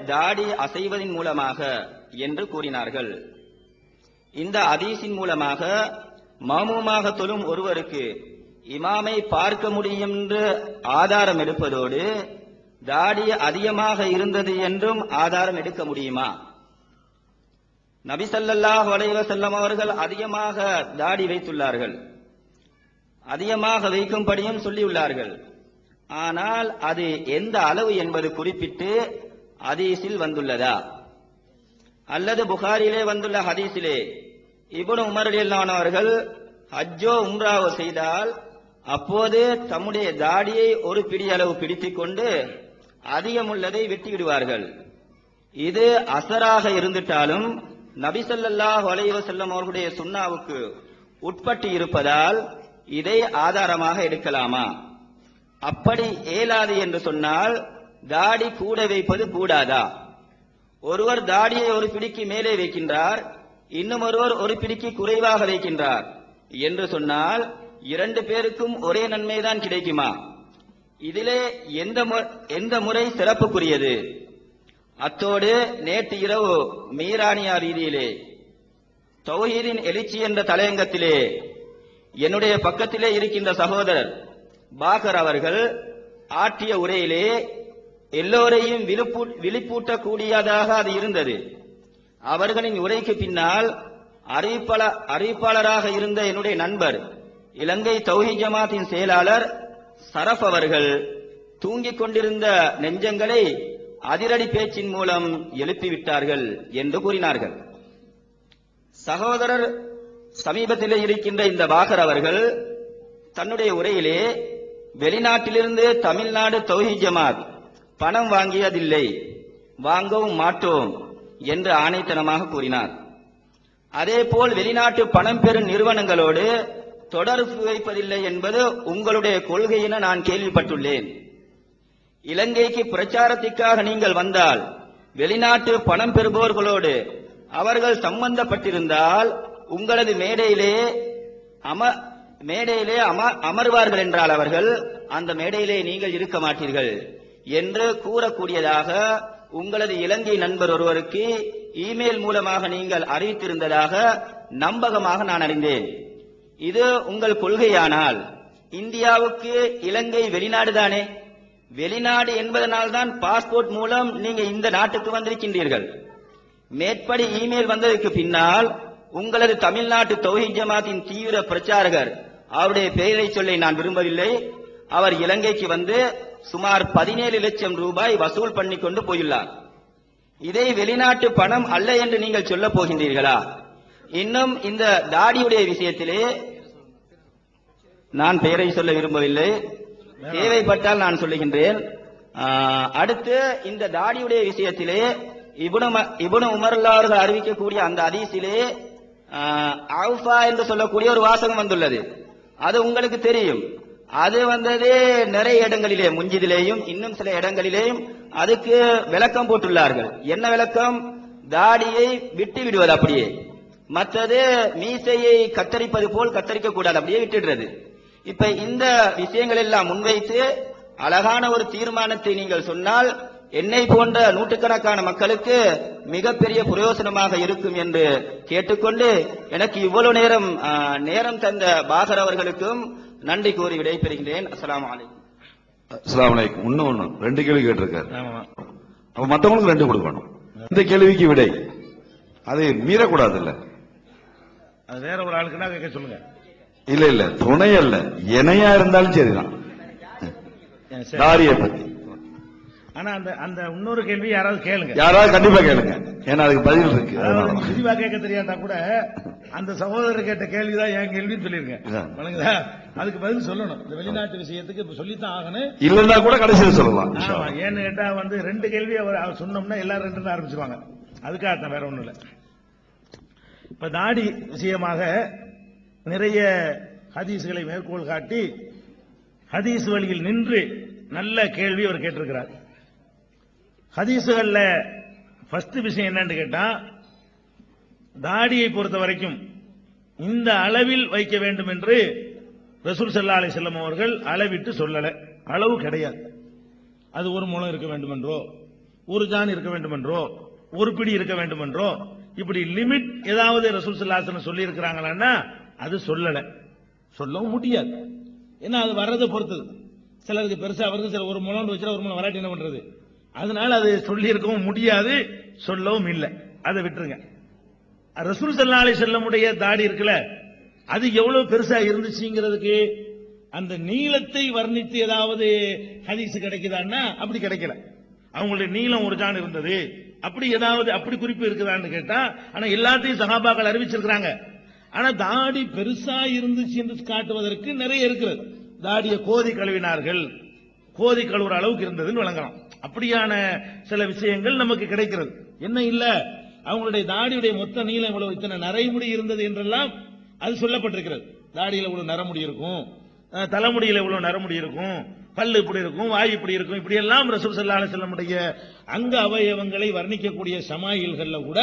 தாடி அசைவதின் மூலமாக என்று கூறினார்கள். இந்த ஹதீஸின் மூலமாக மாமூமாக தொழும் ஒருவருக்கு இமாமை பார்க்க முடியும் என்று ஆதாரம் எடுப்பதோடு தாடி அதிகமாக இருந்தது என்றும் ஆதாரம் எடுக்க முடியுமா? நபி ஸல்லல்லாஹு அலைஹி வஸல்லம் அவர்கள் அதிகமாக தாடி வைத்துள்ளார்கள், அதிகமாக வைக்கும்படியும் சொல்லியுள்ளார்கள். ஆனால் அது எந்த அளவு என்பது குறிப்பிட்டு ஹதீஸில் வந்துள்ளதா? அல்லது புகாரிலே வந்துள்ள ஹதீஸிலே இப்னு உமர் ரலியல்லாஹு அன்ஹு அவர்கள் ஹஜ்ஜோ உம்ராவோ செய்தால் அப்போது தம்முடைய தாடியை ஒரு பிடி அளவு பிடித்துக் கொண்டு அதிகமுள்ளதை வெட்டி விடுவார்கள். இது அசராக இருந்துட்டாலும் நபி ஸல்லல்லாஹு அலைஹி வஸல்லம் அவர்களுடைய சுன்னாவுக்கு உட்பட்டு இருப்பதால் இதை ஆதாரமாக எடுக்கலாமா? அப்படி இயலாது என்று சொன்னால் தாடி கூட வைப்பது கூடாதா? ஒருவர் தாடியை ஒரு பிடிக்கு மேலே வைக்கின்றார், இன்னும் ஒருவர் ஒரு பிடிக்கு குறைவாக வைக்கின்றார் என்று சொன்னால் இரண்டு பேருக்கும் ஒரே நன்மைதான் கிடைக்குமா? இதிலே எந்த முறை சிறப்புக்குரியது? அத்தோடு நேற்று இரவு மீரானியா ரீதியிலே தௌஹீதின் எழுச்சி என்ற தலையங்கத்திலே என்னுடைய பக்கத்திலே இருக்கின்ற சகோதரர் பாகர் அவர்கள் ஆற்றிய உரையிலே எல்லோரையும் விழிப்பூட்டக்கூடியதாக அது இருந்தது. அவர்களின் உரைக்கு பின்னால் அறிவிப்பாளராக இருந்த என்னுடைய நண்பர் இலங்கை தௌஹீத் ஜமாத்தின் செயலாளர் சரப் அவர்கள் தூங்கிக் கொண்டிருந்த நெஞ்சங்களை அதிரடி பேச்சின் மூலம் எழுப்பிவிட்டார்கள் என்று கூறினார்கள். சகோதரர் சமீபத்திலே இருக்கின்ற இந்த பாகர் அவர்கள் தன்னுடைய உரையிலே வெளிநாட்டிலிருந்து தமிழ்நாடு தௌஹீத் ஜமாத் பணம் வாங்கியதில்லை, வாங்கவும் மாட்டோம் என்று ஆணைத்தனமாக கூறினார். அதேபோல் வெளிநாட்டு பணம் பெறும் நிறுவனங்களோடு தொடர்பு வைப்பதில்லை என்பது உங்களுடைய கொள்கை என நான் கேள்விப்பட்டுள்ளேன். இலங்கைக்கு பிரச்சாரத்திற்காக நீங்கள் வந்தால் வெளிநாட்டு பணம் பெறுபவர்களோடு அவர்கள் சம்பந்தப்பட்டிருந்தால் உங்களது மேடையிலே அமர்வார்கள் என்றால் அவர்கள் அந்த மேடையிலே நீங்கள் இருக்க மாட்டீர்கள் என்று கூறக்கூடியதாக உங்களது இலங்கை நண்பர் ஒருவருக்கு இமெயில் மூலமாக நீங்கள் அறிவித்திருந்ததாக நம்பகமாக நான் அறிந்தேன். இது உங்கள் கொள்கையானால் இந்தியாவுக்கு இலங்கை வெளிநாடு தானே? வெளிநாடு என்பதனால்தான் பாஸ்போர்ட் மூலம் நீங்க இந்த நாட்டுக்கு வந்திருக்கின்றீர்கள். மேற்படி இமெயில் வந்ததற்கு பின்னால் உங்களது தமிழ்நாட்டு தௌஹீத் ஜமாத்தின் தீவிர பிரச்சாரகர், அவருடைய பெயரை சொல்ல நான் விரும்பவில்லை, அவர் இலங்கைக்கு வந்து சுமார் 17 லட்சம் ரூபாய் வசூல் பண்ணி கொண்டு போயுள்ளார். இதை வெளிநாட்டு பணம் அல்ல என்று நீங்கள் சொல்ல போகின்றீர்களா? இன்னும் இந்த தாடியுடைய விஷயத்திலே நான் பெயரை சொல்ல விரும்பவில்லை, தேவைப்பட்டால் நான் சொல்லுகின்றேன். அடுத்து இந்த தாடியுடைய விஷயத்திலே இப்னு உமர் அவர்கள் அறிவிக்கக்கூடிய அந்த ஹதீஸிலே ஆஃபா என்று சொல்லக்கூடிய ஒரு வாசகம் வந்துள்ளது. அது உங்களுக்கு தெரியும். அது வந்தது நிறைய இடங்களிலே, முஞ்சிதிலேயும் இன்னும் சில இடங்களிலேயும் அதுக்கு விளக்கம் போட்டுள்ளார்கள். என்ன விளக்கம்? தாடியை விட்டு விடுவது அப்படியே, மற்றது மீசையை கத்தரிப்பது போல் கத்தரிக்க கூடாது, அப்படியே விட்டுடுறது. இப்ப இந்த விஷயங்கள் எல்லாம் முன்வைத்து அழகான ஒரு தீர்மானத்தை நீங்கள் சொன்னால் என்னை போன்ற நூற்றுக்கணக்கான மக்களுக்கு மிகப்பெரிய பிரயோசனமாக இருக்கும் என்று கேட்டுக்கொண்டு எனக்கு இவ்வளவு நேரம் தந்த பாகர் அவர்களுக்கும் நன்றி கூறி விடைபெறுகின்றேன். அஸ்ஸலாமு அலைக்கும். அஸ்ஸலாமு அலைக்கும். இன்னொன்னு 2 கேள்வி கேட்டிருக்காரு. அப்ப மற்றவங்களுக்கு 2 கொடுக்கணும். இந்த கேள்விக்கு விடை அதை மீறக்கூடாது. இல்ல அது வேற ஒரு ஆளுக்குன்னா கேட்க சொல்லுங்க. இல்ல துணை அல்ல, இணையா இருந்தாலும் சரிதான். தாடியை பத்தி ஆனா அந்த இன்னொரு கேள்வி யாராவது கேளுங்க, யாராவது கண்டிப்பா கேளுங்க, ஏன்னா அதுக்கு பதில் இருக்கு. விரிவா கேட்க தெரியாதா கூட அந்த சகோதரர் கேட்ட கேள்விதான் என் கேள்வின்னு சொல்லிருங்க. அதுக்கு பதில் சொல்லணும். இந்த வெளிநாட்டு விஷயத்துக்கு சொல்லித்தான் ஆகணும். இல்லன்னா கூட கடைசியில் சொல்லலாம். ஏன்னு கேட்டா 2 கேள்வி அவர் சொன்னோம்னா எல்லாரும் 2 ஆரம்பிச்சிருவாங்க. அதுக்காகத்தான், வேற ஒண்ணும் இல்ல. இப்ப தாடி விஷயமாக நிறைய ஹதீஸ்களை மேற்கோள் காட்டி ஹதீஸ் வழியில் நின்று நல்ல கேள்வி அவர் கேட்டிருக்கிறார். ஹதீசுகள்ல ஃபர்ஸ்ட் விஷயம் என்னன்னு கேட்டா, தாடியை பொறுத்த வரைக்கும் இந்த அளவில் வைக்க வேண்டும் என்று ரசூல் ஸல்லல்லாஹு அலைஹி வஸல்லம் அவர்கள் அளவிட்டு சொல்லல. அளவு கிடையாது. அது 1 முழம் இருக்க வேண்டும் என்றோ ஒரு ஜான் இருக்க வேண்டும் என்றோ ஒரு பிடி இருக்க வேண்டும் என்றோ இப்படி லிமிட் ஏதாவது ரசூல் ஸல்லல்லாஹு அலைஹி வஸல்லம் சொல்லி இருக்கிறாங்களா? அது சொல்லவும் முடியாது. ஏன்னா அது வர்றதை பொறுத்தது. சிலருக்கு பெருசா வருது, சில ஒரு முழம் வச்சா ஒரு முழம் வராட்டி என்ன பண்றது? அதனால அது சொல்லி இருக்கவும் முடியாது, சொல்லவும் இல்லை. அதை விட்டுருங்க. ரசூல் ஸல்லல்லாஹு அலைஹி வஸல்லமுடைய தாடி இருக்குல்ல, அது எவ்வளவு பெருசா இருந்துச்சுங்கிறதுக்கு அந்த நீளத்தை வர்ணித்து ஏதாவது ஹதீஸ் கிடைக்குதான்னா அப்படி கிடைக்கல. அவங்களுடைய நீளம் ஒரு ஜான் இருந்தது அப்படி ஏதாவது அப்படி குறிப்பு இருக்குதான்னு கேட்டா, ஆனா எல்லாத்தையும் சஹாபாக்கள் அறிவிச்சிருக்கிறாங்க. ஆனா தாடி பெருசா இருந்துச்சு என்று காட்டுவதற்கு நிறைய இருக்கிறது. தாடியை கோதி கழுவினார்கள், கோதி கழுவுற அளவுக்கு இருந்ததுன்னு வழங்கலாம். அப்படியான சில விஷயங்கள் நமக்கு கிடைக்கிறது. என்ன இல்ல, அவங்களுடைய தாடியுடைய மொத்த நீளம் இவ்வளவு, இத்தனை நரைமுடி இருந்தது என்றெல்லாம் அது சொல்லப்பட்டிருக்கிறது. தாடியில இவ்வளவு நரமுடி இருக்கும், தலைமுடியில இவ்வளவு நரமுடி இருக்கும், பல்லு இப்படி இருக்கும், வாய் இப்படி இருக்கும், இப்படி எல்லாம் ரசூல் ஸல்லல்லாஹு அலைஹி வஸல்லமுடைய அங்க அவயவங்களை வர்ணிக்கக்கூடிய ஷமாயில்கள்ல கூட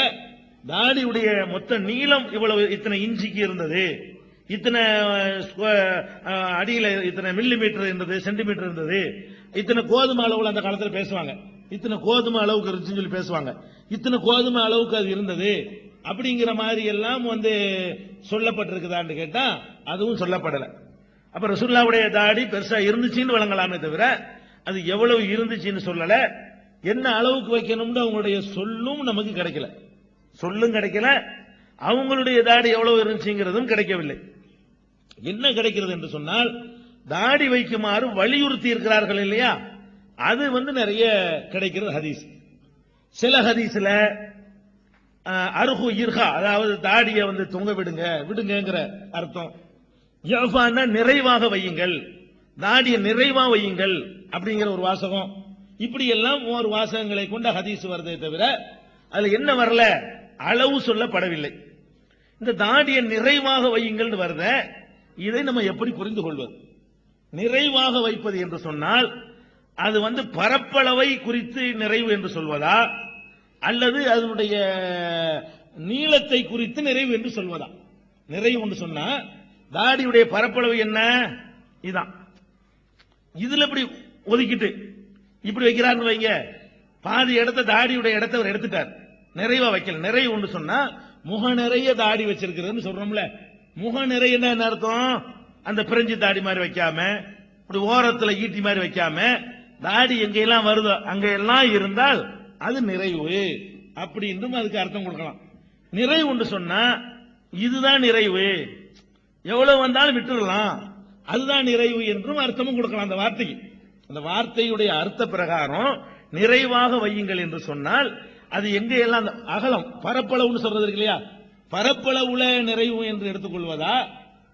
தாடியுடைய மொத்த நீளம் இவ்வளவு, இத்தனை இன்ச்சுக்கு இருந்தது, இத்தனை அடியில இத்தனை மில்லி மீட்டர் இருந்தது, சென்டிமீட்டர் இருந்தது, இத்தனை கோதுமை அளவுல அந்த காலத்துல பேசுவாங்க, இத்தனை கோதுமை அளவுக்கு இருந்துச்சுன்னு சொல்லி பேசுவாங்க, இத்தனை கோதுமை அளவுக்கு அது இருந்தது அப்படிங்கிற மாதிரி எல்லாம் சொல்லப்பட்டிருக்குதான்னு கேட்டா அதுவும் சொல்லப்படல. அப்ப ரசூலுல்லாஹ்வுடைய தாடி பெருசா இருந்துச்சுன்னு வழங்கலாமே தவிர அது எவ்வளவு இருந்துச்சுன்னு சொல்லல. என்ன அளவுக்கு வைக்கணும்னு அவங்களுடைய சொல்லும் நமக்கு கிடைக்கல, சொல்லும் கிடைக்கல, அவங்களுடைய தாடி எவ்வளவு இருந்துச்சுங்கிறதும் கிடைக்கவில்லை. என்ன கிடைக்கிறது என்று சொன்னால், தாடி வைக்குமாறு வலியுறுத்தி இருக்கிறார்கள் இல்லையா, அது நிறைய கிடைக்கிறது ஹதீஸ். சில ஹதீஸ்ல அருகு இர்ஹா, அதாவது தாடியை தொங்க விடுங்கிற அர்த்தம். யஃபானா நிறைவாக வையுங்கள், தாடியை நிறைவா வையுங்கள் அப்படிங்கிற ஒரு வாசகம். இப்படி எல்லாம் ஒரு வாசகங்களை கொண்ட ஹதீஸ் வருதே தவிர அதுல என்ன வரல, அளவு சொல்லப்படவில்லை. இந்த தாடியை நிறைவாக வையுங்கள் வருத, இதை நம்ம எப்படி புரிந்து கொள்வது? நிறைவாக வைப்பது என்று சொன்னால் அது பரப்பளவை குறித்து நிறைவு என்று சொல்வதா, அல்லது அதனுடைய நீளத்தை குறித்து நிறைவு என்று சொல்வதா? நிறைவு என்று சொன்னா தாடியுடைய பரப்பளவு என்ன, இதுதான். இதுல இப்படி ஒதுக்கிட்டு இப்படி வைக்கிறாருன்னு வைங்க, பாதி இடத்த தாடியுடைய இடத்தை அவர் எடுத்துட்டார், நிறைவா வைக்கல. நிறைவு ஒன்று சொன்னா முக நிறைய தாடி வச்சிருக்கிறதுன்னு சொல்றோம்ல, முக நிறைய என்ன அர்த்தம்? அந்த பிரெஞ்சு தாடி மாதிரி வைக்காம, இப்படி ஓரத்துல ஈட்டி மாதிரி வைக்காம, தாடி எங்கெல்லாம் வருதோ அங்க எல்லாம் இருந்தால் அது நிறைவு அப்படின்னு அதுக்கு அர்த்தம் கொடுக்கலாம். நிறைவு ஒன்று சொன்னா இதுதான் நிறைவு, எவ்வளவு வந்தாலும் விட்டுடலாம், அதுதான் நிறைவு என்றும் அர்த்தமும் கொடுக்கலாம் அந்த வார்த்தைக்கு. அந்த வார்த்தையுடைய அர்த்த பிரகாரம் நிறைவாக வையுங்கள் என்று சொன்னால் அது எங்க எல்லாம் அகலம் பரப்பளவுன்னு சொல்றது இருக்கு இல்லையா, பரப்பளவுல நிறைவு என்று எடுத்துக்கொள்வதா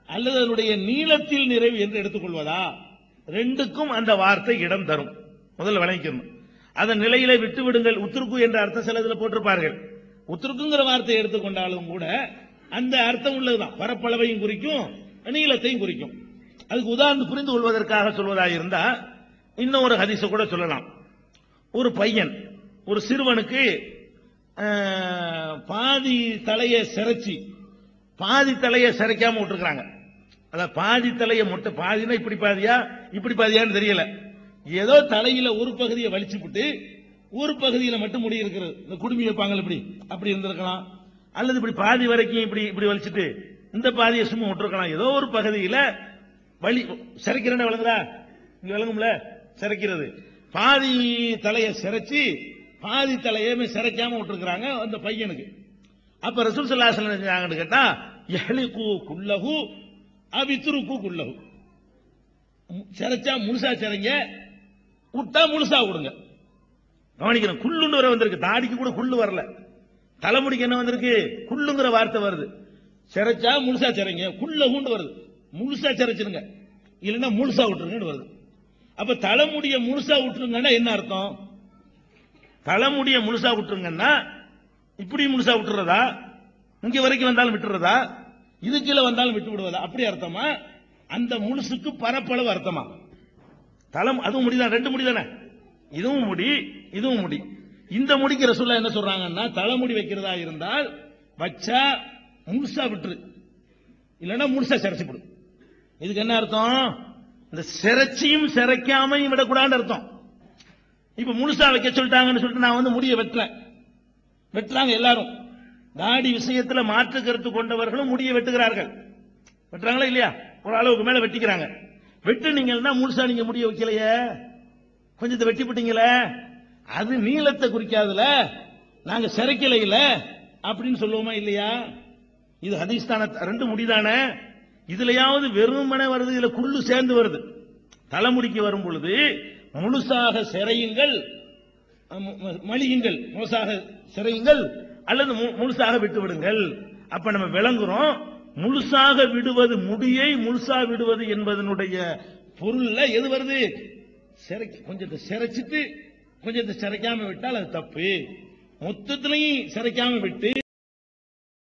அல்லது அதனுடைய நீளத்தில் நிறைவு என்று எடுத்துக்கொள்வதா, ரெண்டுக்கும் அந்த வார்த்தை இடம் தரும். முதல்ல விளங்கிக்கணும். அதன் நிலையில விட்டு விடுங்கள், உத்துருக்கு என்ற அர்த்தம் சிலதுல போட்டிருப்பார்கள். உத்துருக்குங்கிற வார்த்தையை எடுத்துக்கொண்டாலும் கூட அந்த அர்த்தம் உள்ளதுதான், பரப்பளவையும் குறிக்கும் நீளத்தையும் குறிக்கும். அதுக்கு உதாரணம் புரிந்து கொள்வதற்காக சொல்வதாக இருந்தா இன்னும் ஒரு ஹதீஸை கூட சொல்லலாம். ஒரு பையன், ஒரு சிறுவனுக்கு பாதி தலையை சிரைச்சி பாதி தலையை சிரைக்காம விட்டுருக்காங்க. அத பாதி தலையை மட்டும், பாதினா இப்படி பாதியா இப்படி பாதியான்னு தெரியல, ஏதோ தலையில ஒரு பகுதியை வலிச்சுவிட்டு ஒரு பகுதியில மட்டும் முடி இருக்கிறது, இந்த குடுமி வைப்பாங்க இப்படி, அப்படி இருந்திருக்கலாம். அல்லது இப்படி பாதி வரைக்கும் இப்படி இப்படி வலிச்சுட்டு இந்த பாதியை சும்மா விட்டுருக்கலாம். ஏதோ ஒரு பகுதியில வலி சிரைக்கிறேன்னு விளங்குதா, இங்க விளங்கும்ல சிரைக்கிறது, பாதி தலையை சிரைச்சி பாதி தலையுமே சிரைக்காம விட்டுருக்காங்க அந்த பையனுக்கு. அப்ப ரசூல் ஸல்லல்லாஹு அலைஹி வஸல்லம் செஞ்சாங்கன்னு கேட்டா, யஹ்லிகு குல்லஹு அபித்ருக்கு குல்லஹு, சிரைச்சா முழுசா சிரைங்க, விட்டா முழுசா விடுங்க. கவனிக்கணும், குள்ளுன்னு வர வந்திருக்கு, தாடிக்கு கூட குள்ளு வரல, தலைமுடிக்கு என்ன வந்திருக்கு, குள்ளுங்கிற வார்த்தை வருது. சிரைச்சா முழுசா சிரைங்க, குள்ளஹுன்னு வருது, முழுசா சிரைச்சிருங்க, இல்லைன்னா முழுசா விட்டுருங்கன்னு வருது. அப்ப தலைமுடிய முழுசா விட்டுருங்கன்னா என்ன அர்த்தம்? தலைமுடிய முழுசா விட்டுருங்கன்னா இப்படி முழுசா விட்டுறதா, இங்க வரைக்கும் வந்தாலும் விட்டுறதா, இது கீழே வந்தாலும் விட்டு விடுவதா, அப்படி அர்த்தமா? அந்த முழுசுக்கு பரப்பளவு அர்த்தமா? தலம் அதுவும் முடிதான், ரெண்டு முடி தானே, இதுவும் முடி இதுவும் முடி. இந்த முடிக்கு ரசூலுல்லாஹ் என்ன சொல்றாங்கன்னா, தலைமுடி வைக்கிறதா இருந்தால் வச்சா முழுசா விட்டுரு, இல்லைன்னா முழுசா சிரைச்சு விடு. இதுக்கு என்ன அர்த்தம்? இந்த சிரைச்சியும் சிரைக்காமையும் விடக்கூடாது அர்த்தம். இப்ப முழுசா வைக்க சொல்லிட்டாங்கன்னு சொல்லிட்டு நான் வந்து முடிய வெட்டுறாங்க எல்லாரும். தாடி விஷயத்துல மாற்று கருத்து கொண்டவர்களும் முடிய வெட்டுகிறார்கள். வெட்டுறாங்களா இல்லையா? ஒரு அளவுக்கு மேல வெட்டிக்கிறாங்க. வெட்டுனீங்கன்னா முழுசா நீங்க முடிய வைக்கலையே, கொஞ்சத்தை வெட்டி போட்டீங்களே, அது நீளத்தை குறிக்காதுல, நாங்க சிறைக்கலையில அப்படின்னு சொல்லுவோமா இல்லையா? இது ஹதீஸ் தான, ரெண்டு முடிதானே. இதுலயாவது வெறுமனே வருது, இதுல குள்ளு சேர்ந்து வருது. தலைமுடிக்கு வரும் பொழுது முழுசாக சிறையுங்கள், மலியுங்கள், முழுசாக சிறையுங்கள் அல்லது முழுசாக விட்டு விடுங்கள். அப்ப நம்ம விளங்குறோம், முழுசாக விடுவது, முடியை முழுசா விடுவது என்பதனுடைய பொருள்ல எது வருது? கொஞ்சத்தை சிறைச்சிட்டு கொஞ்சத்தை சிறைக்காம விட்டால் அது தப்பு. மொத்தத்திலையும் சிறைக்காம விட்டு